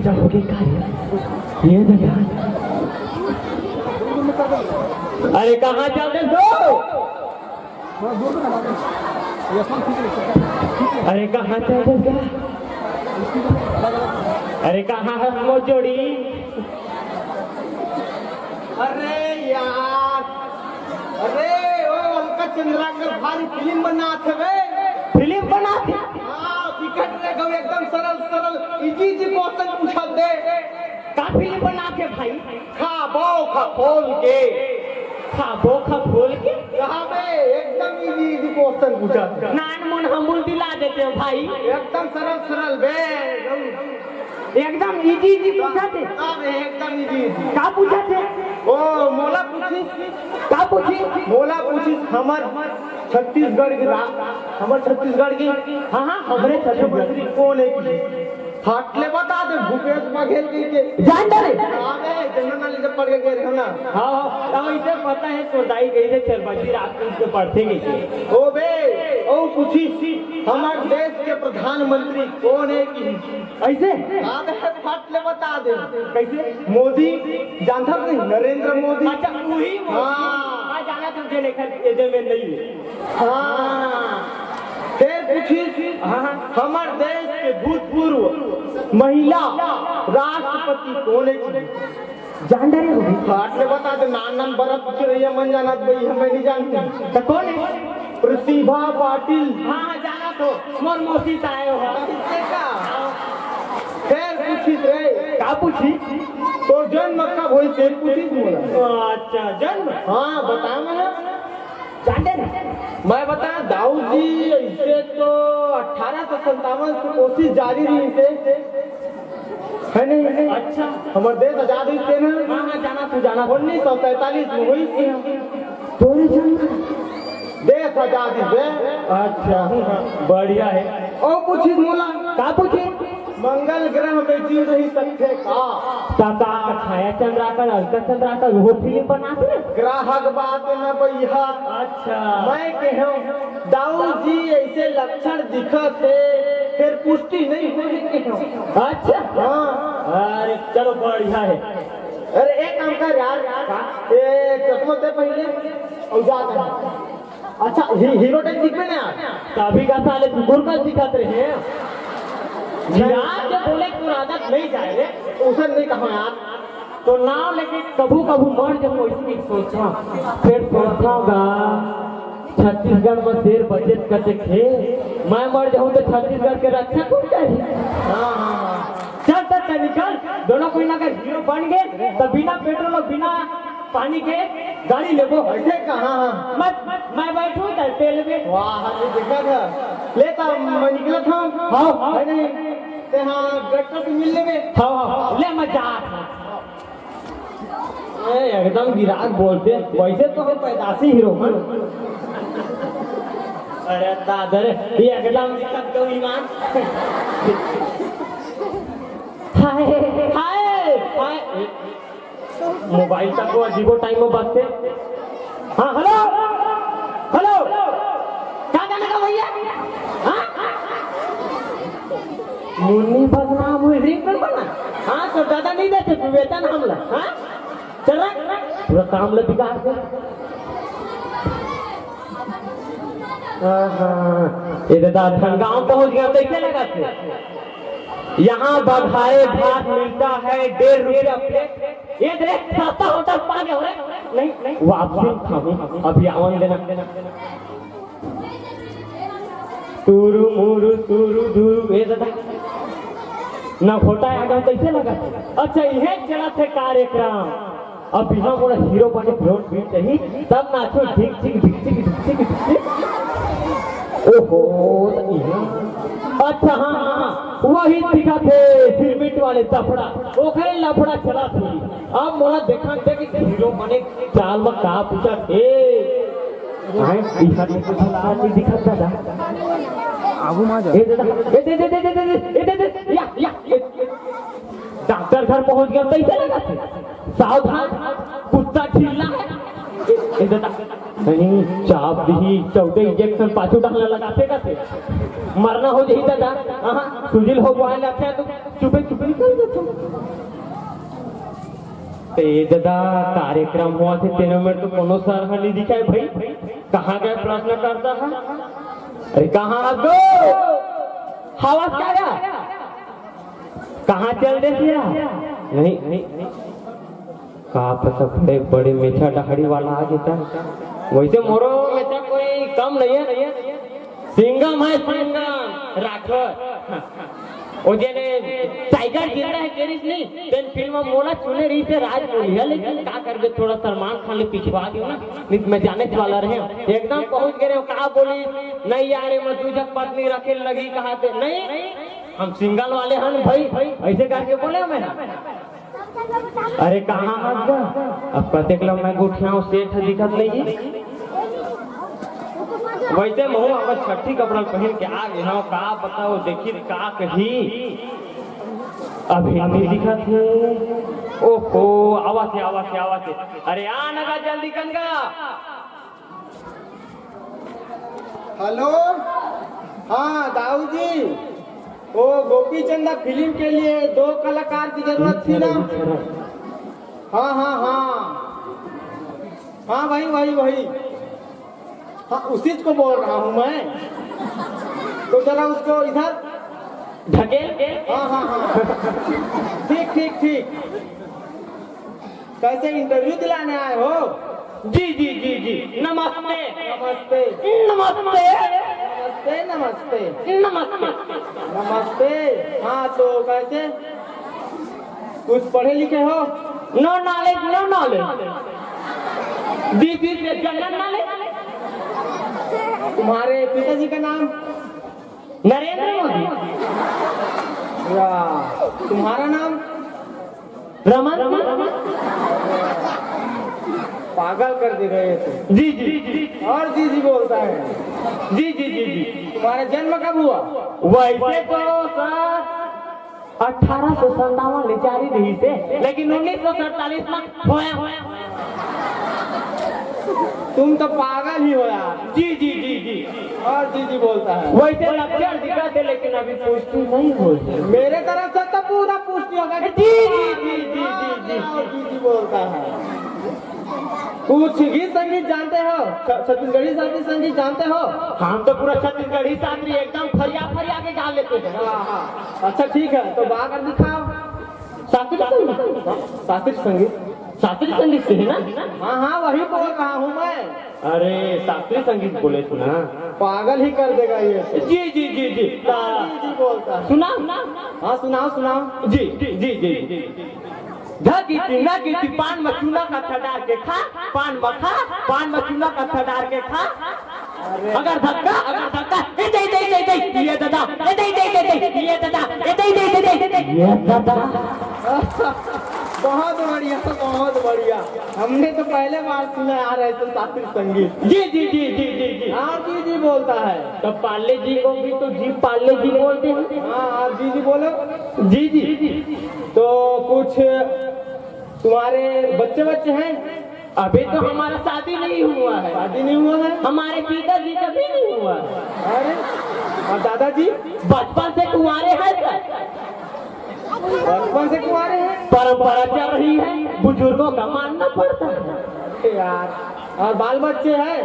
जाओगे ये अरे कहाँ जाते हो? अरे कहाँ जाते? अरे कहाँ है वो जोड़ी? अरे यार, अरे वो अलका चंद्रा का भारी फिल्म बनाते वे। फिल्म बनाते? हाँ, टिकट रे गो एकदम सरल सरल इजी इजी क्वेश्चन पूछा दे। का फिल्म बनाते भाई? खाबो खा खोल के। खाबो खा खोल के? कहाँ बे एकदम इजी इजी क्वेश्चन पूछा दे। नान मुन हमूल दिला देते हो भाई। एकदम सरल सरल बे। एकदम इजी इजी पूछा थे। अब एकदम इजी इजी। का पूछा थे? ओ मोला पूछी। का पूछी? मोला पूछी हमर छत्तीसगढ़ के हमर छत्तीसगढ़ की हाँ हाँ हमरे मुख्यमंत्री कौन है? हाटले बता दे भूपेश बघेल के जान डरे? अबे जनरल नॉलेज पढ़ के गए हो ना? हाँ हाँ इसे पता है सोदाई कैसे चरबजी रात को इसको पढ़ते गए। ओ बे ओ पूछी हमारे देश के प्रधानमंत्री कौन है कि ऐसे? अबे हाटले बता दे कैसे? मोदी जानता नहीं? नरेंद्र मोदी। अच्छा वही हाँ जाना तुझे लेकर एजे में नहीं है। हाँ फिर पूछी हमारे देश के भूतपूर्व महिला राष्ट्रपति कौन है? जान डरे हो? हाटले बता दे नाम बड़ा पूछ रही है मन जाना भाई हमें नहीं जानते। तो कौन है? प्रतिभा पाटिल। हाँ जाना तो मोर मौसी आए हो। फिर पूछी रे का पूछी? तो जन्म कब हुई से पूछी बोला। अच्छा जन्म? हाँ बता मैं जान डरे? मैं बता दाऊद जी ऐसे तो 1857 से कोशिश जारी रही से है नहीं? अच्छा हमारे देश आजाद हुई थे ना? हाँ हाँ जाना तू जाना। 1947 में हुई थी तोरे जन्म देश आजादी से। अच्छा बढ़िया है। और पूछी मोला का पूछी? मंगल ग्रह में जी नहीं सकते का? काका छाया चंद्राकर अलका चंद्राकर वो फिल्म बनाते हैं? ग्राहक बात न भैया। अच्छा मैं कहूँ दाऊद जी ऐसे लक्षण दिखते फिर पुष्टि नहीं हुई। अच्छा हाँ अरे चलो बढ़िया है। अरे एक काम कर यार ये चश्मा से पहले और जाता है। अच्छा हीरो टाइप दिख में ना यार? कभी का साले कुकुर का दिखाते हैं। यार जब बोले पुराना नहीं जाए रे उसे नहीं कहा यार। तो नाम लेके कभू कभू मर जब वैसे सोचा फिर सोचागा छत्तीसगढ़ में शेर बचत करते थे। मैं मर जाऊँ तो छत्तीसगढ़ के रक्षा कौन चाहिए? चल चल निकल दोनों कोई ना अगर हीरो बन गए तो बिना पेट्रोल और बिना पानी के गाड़ी ले वो। ऐसे कहाँ? मैं बैठूँ तो तेल में। वाह देखा था लेता मैं निकला था। हाँ है नहीं ते हाँ डॉक्टर पे मिलने में। हाँ ले मजाक एकदम विराट बोलते वैसे तो हम पैदाशी हीरो अरे दादर ये एकदम दिक्कत क्यों ईमान हाय हाय हाय मोबाइल का को अजीबो टाइम में बात है हाँ हेलो हेलो क्या करने का भैया हाँ मुन्नी बदनाम हुई रिंग पर बना हाँ तो दादा नहीं देते तू वेतन हमला हाँ चल रहा पूरा काम ले बिगाड़ दे ये दादा गांव पहुंच गया कैसे लगा थे यहाँ बघाए भात मिलता है 1.5 रुपया प्लेट ये देख सस्ता होटल पा गया नहीं नहीं वापसी खाऊं अभी आवन देना तुरु मुरु तुरु धुरु ये दादा ना होता है आगे कैसे लगा अच्छा यह चला थे कार्यक्रम अब यहाँ मोड़ा हीरो बने फ्लोट भी चाहिए तब नाचो ठीक ठीक ठीक ठीक ठीक ठीक ओहो अच्छा हाँ हाँ वही दिखा थे सिरमिट वाले लफड़ा ओखरे लफड़ा चला थी अब मोड़ा देखा थे कि हीरो बने चाल में कहा पूछा थे दिखा था आगू माजा डॉक्टर घर पहुंच गया कैसे लगा थे सावधान कुत्ता चिल्ला नहीं चाप दी 14 इंजेक्शन पाछू डालने लगाते का थे मरना हो जाही दादा हाँ सुजिल हो गया लगता तो चुपे चुपे निकल जाते ते दादा कार्यक्रम हुआ थे 3 मिनट तो कोनो सर नहीं दिखाए भाई कहाँ गए प्रश्न करता है अरे कहाँ गो हवा क्या गया कहाँ चल रहे नहीं नहीं कहा पता बड़े बड़े मेछा डहड़ी वाला आ जाता है वैसे मोरो मेछा कोई कम नहीं है सिंगम है सिंगम राठौर वो जेने टाइगर जिंदा है केरिस नहीं देन फिल्म में मोला चुने रही से राज बोली है लेकिन क्या कर दे थोड़ा सलमान खान ले पिछवा गयो ना नहीं मैं जाने वाला रहे एकदम पहुंच गए कहा बोली नहीं यार मैं तुझे पत्नी रखे लगी कहा थे नहीं हम सिंगल वाले हैं भाई ऐसे करके बोले मैंने अरे कहाँ आ गया अब कते किलो मैं गुठियाऊं सेठ दिखत नहीं है वैसे महू अब छठी कपड़ा पहन के आ गए ना का बताओ देखी का कही अभी नहीं दिखत है ओहो आवा थे अरे आ नगा जल्दी कंगा हेलो हाँ दाऊ जी ओ गोपी चंदा फिल्म के लिए 2 कलाकार की जरूरत थी ना हाँ वही हाँ उसी को बोल रहा हूँ मैं तो जरा उसको इधर ढकेल हाँ ठीक कैसे इंटरव्यू दिलाने आए हो जी नमस्ते हाँ तो कैसे कुछ पढ़े लिखे हो नो नॉलेज दीदी से जनरल नॉलेज तुम्हारे पिताजी का नाम नरेंद्र मोदी तुम्हारा नाम रमन पागल कर दे रहे थे जी और जी बोलता है जी तुम्हारा जन्म कब हुआ वैसे तो सर 1857 ले जारी रही से लेकिन 1947 में होया तुम तो पागल ही हो यार जी और जी बोलता है वैसे लक्षण दिखा दे लेकिन अभी पुष्टि नहीं हो मेरे तरफ से तो पूरा पुष्टि होगा जी बोलता है कुछ गीत संगीत जानते हो छत्तीसगढ़ी शास्त्रीय संगीत जानते हो हम तो पूरा छत्तीसगढ़ी शास्त्रीय एकदम फरिया के गा लेते हैं अच्छा ठीक है तो गा कर दिखाओ शास्त्रीय संगीत से है ना हाँ वही बोल रहा हूँ मैं अरे शास्त्रीय संगीत बोले सुना पागल ही कर देगा ये जी बोलता है सुना हाँ सुनाओ जी धकी पान में चूना का ठडार के खा पान में चूना का ठडार के खा अगर धक्का ये दादा ये दादा बहुत बढ़िया, बहुत बढ़िया। हमने तो पहले बार सुना यार ऐसे शास्त्रीय संगीत। जी जी जी जी जी जी। हाँ जी जी बोलता है। तो पाले जी को भी तो जी पाले जी बोलते हैं। हाँ हाँ जी जी बोलो। जी जी जी। तो कुछ तुम्हारे बच्चे हैं? अभी तो हमारा शादी नहीं हुआ है। शादी नहीं हुआ है? हमारे पिताजी का भी नहीं हुआ है। अरे और दादाजी? बचपन से कुंवारे हैं सर। बचपन से कुंवारे हैं? परंपरा चल रही है, बुजुर्गों का मानना पड़ता है। अरे यार, और बाल बच्चे हैं?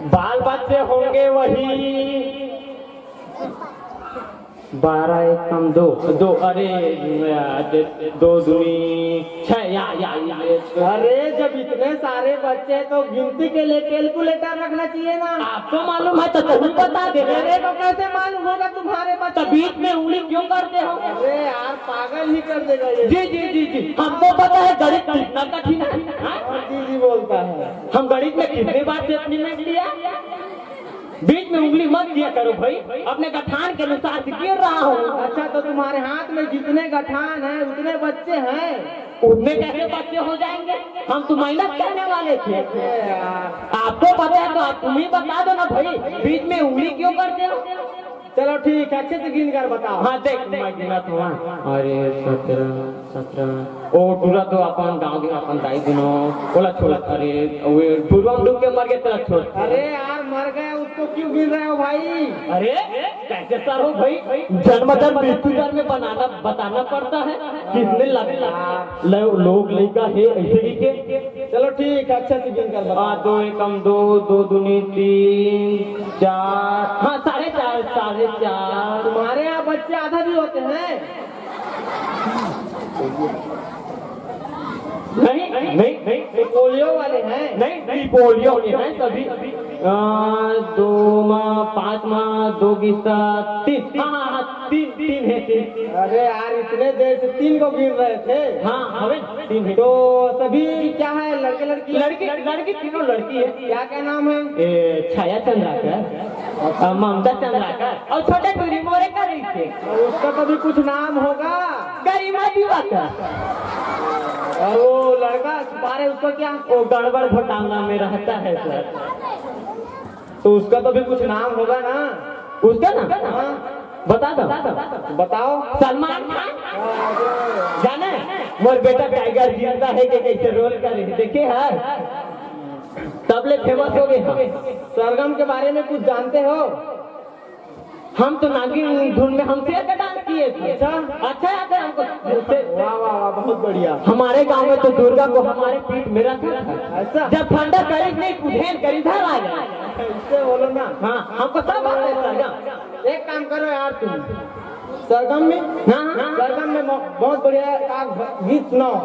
बाल बच्चे होंगे वही 12 एक कम दो अरे 2 दूनी 6 या अरे जब इतने सारे बच्चे हैं तो गिनती के लिए कैलकुलेटर रखना चाहिए ना। आपको मालूम है तो तुम बता दे। अरे तो कैसे मालूम होगा तुम्हारे बच्चे? तो बीच में उंगली क्यों करते हो? अरे यार पागल ही कर देगा ये। जी जी जी जी। हमको पता है गणित कितना कठिन है। और जी जी बोलता है। हम गणित में कितनी बार सेटलमेंट लिया। बीच में उंगली मत दिया करो भाई, अपने गठान के अनुसार से गिर रहा हूँ। अच्छा तो तुम्हारे हाथ में जितने गठान हैं उतने बच्चे हैं? उतने कैसे बच्चे हो जाएंगे? हम तो मेहनत करने वाले थे। अरे यार आपको पता है तो आप तुम ही बता दो ना भाई, बीच में उंगली क्यों करते हो? चलो ठीक है, अच्छे से गिन कर बताओ। हाँ देख मैं गिना तो अरे 17 ओ टूरा तो अपन गांव के अपन दाई दिनो बोला छोड़। अरे वे टूरा डूब के मर गए तेरा छोड़। अरे यार मर गए उसको क्यों गिन रहे हो भाई? अरे कैसे सर हो भाई, जन्म दर मृत्यु दर में बताना पड़ता है कितने लोग लड़का है ऐसे ही के। चलो ठीक है, अच्छे से गिन कर बताओ। 2 एकम 2 दूनी 3 4 हाँ 4.5 तुम्हारे यहाँ बच्चे आधा भी होते हैं? नहीं तो पोलियो वाले हैं? नहीं पोलियो के हैं सभी। 2 माह 5 माह 2 गिस्ता 3 हाँ 3 है 3। अरे यार इतने देर से 3 को गिन रहे थे। हाँ हमें 3 है। तो सभी क्या है, लड़के लड़की? लड़की तीनों लड़की है। क्या नाम है? छाया चंद्राकर, ममता चंद्राकर और छोटे टूरी मोरे का नहीं थे। और उसका कभी कुछ नाम होगा? गरिमा दिवाकर। और वो लड़का बारे उसका क्या? वो गड़बड़ घोटाला में रहता है सर। तो उसका तो भी कुछ नाम होगा ना? उसका ना बता दो। बताओ। सलमान खान। जाने मोर बेटा टाइगर जिंदा है कि कैसे रोल करे देखे है, तबले फेमस हो गए। सरगम के बारे में कुछ जानते हो? हम तो नागिन धुन में हम शेर का डांस किए थे। अच्छा याद है हमको। वाह वाह वाह, बहुत बढ़िया। हमारे गांव में तो दुर्गा को हमारे पीठ में रखा था। ऐसा? जब ठंडा करीब नहीं कुधेन कर इधर आ जाए। इससे बोलो ना। हाँ हमको सब आता है सरगम। एक काम करो यार तुम सरगम में, हाँ सरगम में बहुत बढ़िया गीत सुनाओ।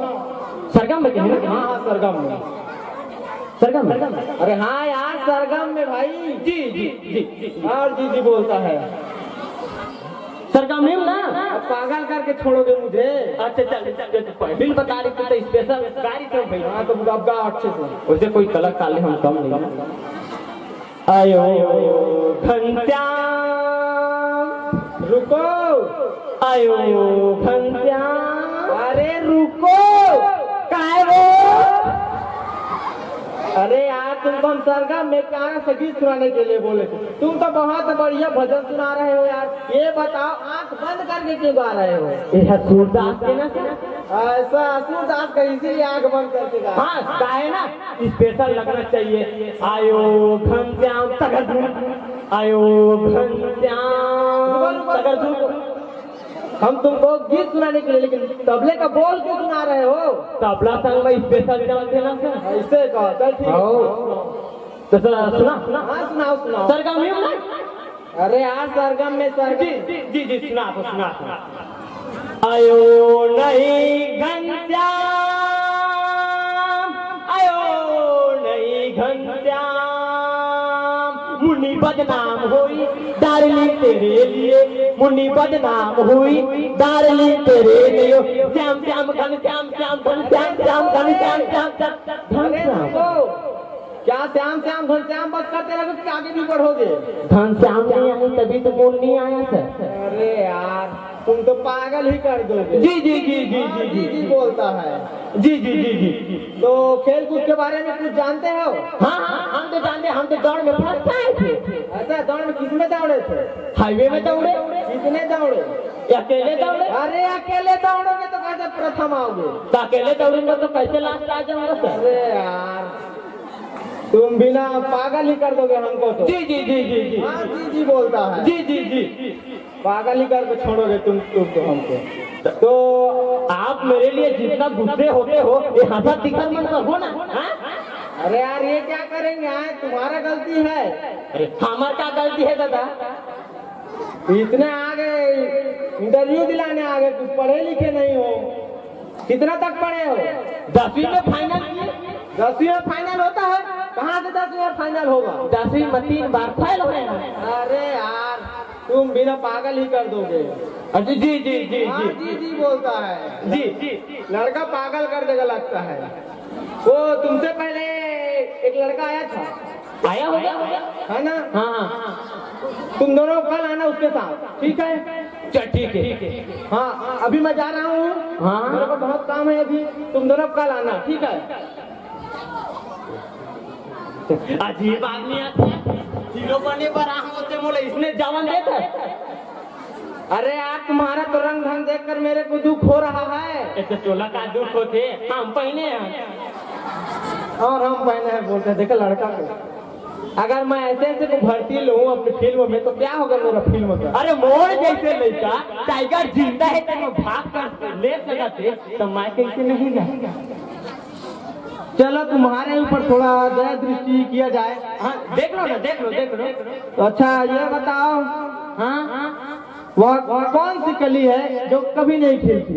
सरगम में क्या? हाँ सरगम में। सरगम अरे हाँ यार सरगम में भाई। जी जी जी और जी जी बोलता है। सरगम में ना। अब पागल करके छोड़ोगे मुझे? अच्छा चल बिल बता रही तो स्पेशल गाड़ी तो भाई। हाँ तो अब गाओ अच्छे से। वैसे कोई कलक काले हम कम नहीं। आयो घनश्याम रुको। आयो घनश्याम। अरे रुको। काय वो? अरे यार तुमको हम सरगम में क्या संगीत सुनाने के लिए बोले थे। तुम तो बहुत बढ़िया भजन सुना रहे हो यार। ये बताओ आंख बंद करके क्यों गा रहे हो? ये सूरदास के ना ऐसा सूरदास का इसीलिए आंख बंद करके गा। हाँ गाए ना स्पेशल लगना चाहिए। आयो घनश्याम तगड़, आयो घनश्याम तगड़। हम तुमको गीत सुनाने के लिए, लेकिन तबले का बोल क्यों सुना रहे हो? तबला संग में स्पेशल डांस है ना सर। ऐसे कहो। चल ठीक है तो सुना। हाँ सुनाओ सुनाओ। सरगम में ना। अरे यार सरगम में सरगम। जी सुना तो सुना। आयो नहीं घनश्याम, आयो नहीं घनश्याम, मुन्नी बदनाम हुई डार्लिंग तेरे लिए, मुन्नी बदनाम हुई डार्लिंग तेरे लिए। श्याम श्याम घनश्याम श्याम घनश्याम श्याम घनश्याम श्याम घनश्याम। क्या श्याम श्याम घनश्याम बस करते रहोगे कि आगे भी बढ़ोगे? घनश्याम नहीं आई तभी तो बोल नहीं आया सर। अरे यार तुम तो पागल ही कर दोगे। जी जी जी जी हाँ, जी जी जी बोलता है। जी जी जी जी। तो खेल कूद के बारे में कुछ जानते हो? हाँ हाँ, हम तो जानते, हम तो दौड़ में फर्स्ट आए थे। ऐसा दौड़ में किसमें दौड़े थे? हाईवे में दौड़े, कितने दौड़े? अकेले दौड़े। अरे अकेले दौड़ोगे तो कैसे प्रथम आओगे? तो अकेले दौड़ूंगा तो कैसे लास्ट आ जाऊंगा सर? अरे यार तुम बिना पागल ही कर दोगे हमको तो। जी जी जी जी जी हाँ जी बोलता है। जी जी जी। पागल ही करके छोड़ोगे तुम तो हमको। तो आप मेरे लिए जितना गुस्से होते हो ये हंसा दिखा मन हो ना। हाँ? अरे यार ये क्या करेंगे? तुम्हारा गलती है। अरे हमारा क्या गलती है दादा? इतने आगे इंटरव्यू दिलाने आगे, कुछ पढ़े लिखे नहीं हो। कितना तक पढ़े हो? 10वीं में फाइनल किए। 10वीं में फाइनल होता है? कहाँ से 10वीं में फाइनल होगा? 10वीं में 3 बार फेल हुए हैं। अरे यार तुम बिना पागल ही कर दोगे। जी जी जी जी हाँ जी जी बोलता है। जी जी। लड़का पागल कर देगा लगता है। वो तुमसे पहले एक लड़का आया था। आया होगा है ना? हाँ हाँ तुम दोनों कल आना उसके साथ, ठीक है? चल ठीक है। हाँ अभी मैं जा रहा हूँ। हाँ। मेरे को बहुत काम है अभी। तुम दोनों कल आना, ठीक है? अजीब आदमी हीरो बनने पर आ होते मोले इसने जवान देता है। अरे यार तुम्हारा तो रंग ढंग देखकर मेरे को दुख हो रहा है। ऐसे टोला का दुख होते हम पहने हैं और हम पहने हैं बोलते हैं। देखो लड़का को अगर मैं ऐसे ऐसे को भर्ती लूँ अपनी फिल्म में तो क्या होगा मेरा फिल्म का? अरे मोर जैसे लड़का टाइगर जिंदा है तो भाग कर ले सकते तो मैं कैसे नहीं जाएगा? चलो तुम्हारे ऊपर थोड़ा दया दृष्टि किया जाए। हाँ देख लो ना, देख लो देख लो। तो अच्छा ये बताओ, हाँ वह कौन सी कली है जो कभी नहीं खिलती?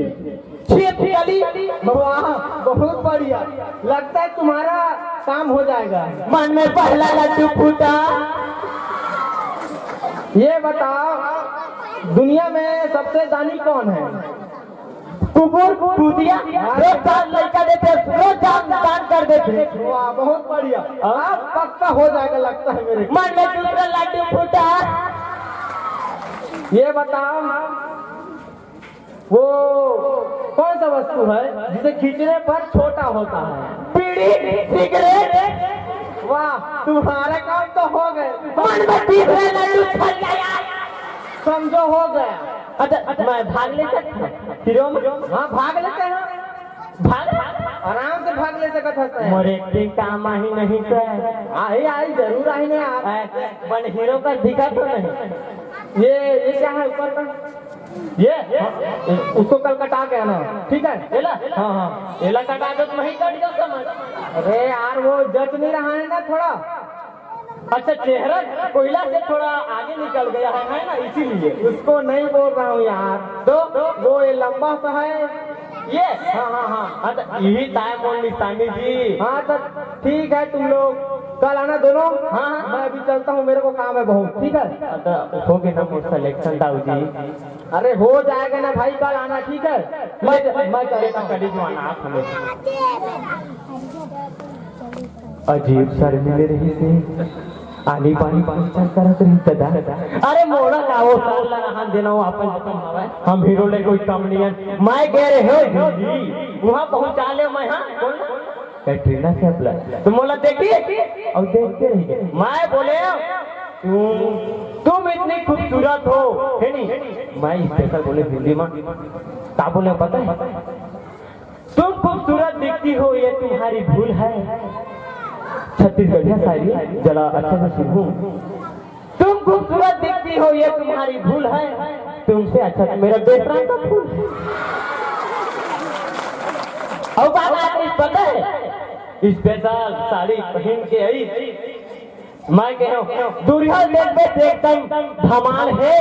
कली। वाह बहुत बढ़िया, लगता है तुम्हारा काम हो जाएगा। मन में पहला लड्डू फूटा। ये बताओ दुनिया में सबसे दानी कौन है? कुकुर कुतिया रोज दान लड़का देते, रोज दान कर देते। वाह बहुत बढ़िया, अब पक्का हो जाएगा लगता है मेरे को। मन में दूसरा लड्डू फूटा। ये बताओ वो कौन सा वस्तु है जिसे खींचने पर छोटा होता है? बीड़ी सिगरेट। वाह तुम्हारा काम तो हो गए। मन में तीसरा लड्डू फट गया। समझो हो गया। अच्छा मैं भाग ले सकता हीरो में? हाँ भाग लेते हैं, भाग आराम से भाग ले सकते हैं। मोरे काम ही नहीं सर। आई जरूर आई नहीं आप। बन हीरो का दिखा तो नहीं। ये क्या है ऊपर का? ये उसको कल कटा के आना, ठीक है? एला हाँ हाँ एला कटा दो तो वही कट जाओ समझ। अरे यार वो जच नहीं रहा है ना थोड़ा। अच्छा चेहरा कोयला से थोड़ा आगे निकल गया है ना, इसीलिए। उसको नहीं बोल रहा हूँ यार। तो वो ये लंबा सा है ये। हाँ हाँ हाँ अच्छा यही ताय बोल निशानी जी। हाँ तो ठीक है, तुम लोग कल आना दोनों। हाँ, हाँ। मैं अभी चलता हूँ, मेरे को काम है बहुत, ठीक है? अच्छा हो गया ना मोर सिलेक्शन ताऊ जी? अरे हो जाएगा ना भाई, कल आना, ठीक है? मैं चलता हूँ। कड़ी जवाना आप हमें अजीब सर मिले रही से आली पानी चल करत रही तदा। अरे मोड़ा लाओ साल हम देना अपन खत्म हवे। हम हीरो ले कोई कम नहीं है। मैं कह रहे हो जी वहां पहुंचा ले मैं। हाँ कैटरीना कैफ ला तो मोला देखिए और देखते रहिए। मैं बोले तुम इतनी खूबसूरत हो है नहीं। मैं स्पेशल बोले हिंदी में क्या बोले पता है? तुम खूबसूरत दिखती हो ये तुम्हारी भूल है। छत्तीसगढ़िया शायरी जरा अच्छा से सुनूं। तुम खूबसूरत दिखती हो ये तुम्हारी भूल है। तुमसे अच्छा तो मेरा बेटा का फूल है। और बात आपको पता है स्पेशल साड़ी पहन के आई मैं कह दूरिया देख एकदम धमाल है।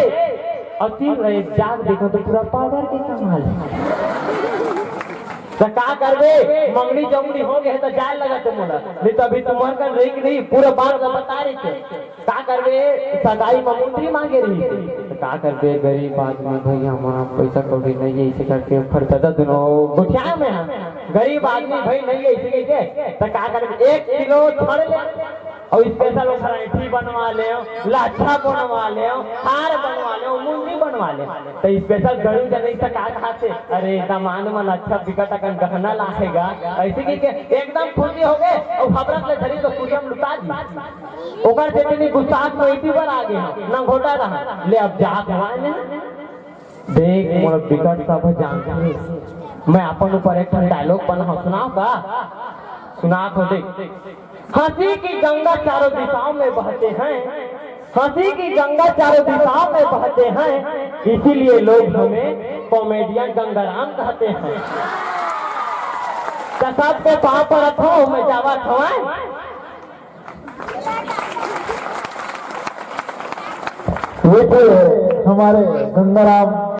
और तीन रहे जाग देखो तो पूरा पाउडर के कमाल है। तो का करबे मंगनी जंगली हो गए तो जाए लगा तुम मोला नहीं तो अभी तुम कर रही कि नहीं पूरा बात बता रही थे। का करबे सगाई ममुंदरी मांगे रही तो का करबे गरीब आदमी भैया हमारा पैसा कौड़ी नहीं है इसे करके खर्चा दोनों गुठिया में गरीब आदमी भाई नहीं है इसे तो का करबे 1 किलो छोड़ ले और स्पेशल वैरायटी बनवा ले, लाछा बनवा ले, हार बनवा ले, मुंडी बनवा ले। तो स्पेशल गणू जने से का खाते, अरे दामान मन अच्छा बिकट अकन गहना लाहेगा ऐसे कि एकदम खुशी हो गए और खबरत ले धरी तो कुटम लुटा दी ओकर जितनी गुस्ताख मोइती पर आ गए ना घोटा रहा ले अब जा भवान ने देख मोर बिकट सब जानते मैं अपन ऊपर एक डायलॉग बना सुनाओ का सुना तो देख। हंसी की गंगा चारों दिशाओं में बहते हैं, हंसी की गंगा चारों दिशाओं में बहते हैं, इसीलिए लोग हमें कॉमेडियन गंगाराम कहते हैं। कसब के पाँव पर रखो मैं जावा खवाए। ये थे हमारे गंगाराम।